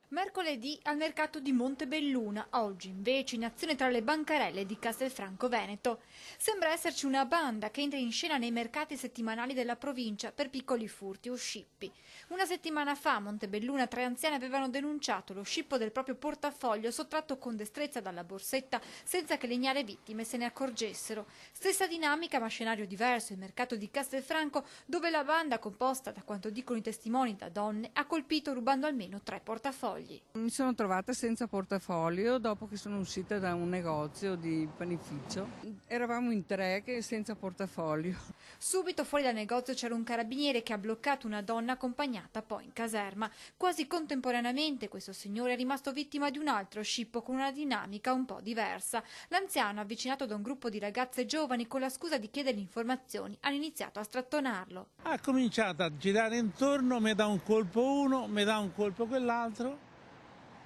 Mercoledì al mercato di Montebelluna, oggi invece in azione tra le bancarelle di Castelfranco Veneto. Sembra esserci una banda che entra in scena nei mercati settimanali della provincia per piccoli furti o scippi. Una settimana fa a Montebelluna 3 anziani avevano denunciato lo scippo del proprio portafoglio sottratto con destrezza dalla borsetta senza che le ignare vittime se ne accorgessero. Stessa dinamica ma scenario diverso, il mercato di Castelfranco, dove la banda, composta da quanto dicono i testimoni da donne, ha colpito rubando almeno 3 portafogli. Mi sono trovata senza portafoglio dopo che sono uscita da un negozio di panificio. Eravamo in 3 senza portafoglio. Subito fuori dal negozio c'era un carabiniere che ha bloccato una donna accompagnata poi in caserma. Quasi contemporaneamente questo signore è rimasto vittima di un altro scippo con una dinamica un po' diversa. L'anziano, avvicinato da un gruppo di ragazze giovani con la scusa di chiedere informazioni, hanno iniziato a strattonarlo. Ha cominciato a girare intorno, mi dà un colpo uno, mi dà un colpo quell'altro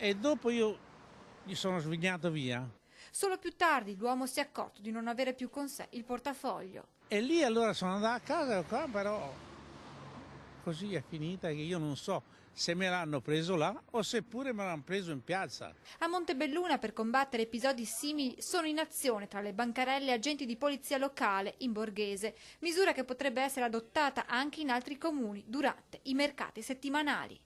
e dopo io gli sono svignato via. Solo più tardi l'uomo si è accorto di non avere più con sé il portafoglio. E lì allora sono andato a casa, qua però così è finita che io non so se me l'hanno preso là o seppure me l'hanno preso in piazza. A Montebelluna, per combattere episodi simili, sono in azione tra le bancarelle agenti di polizia locale in borghese, misura che potrebbe essere adottata anche in altri comuni durante i mercati settimanali.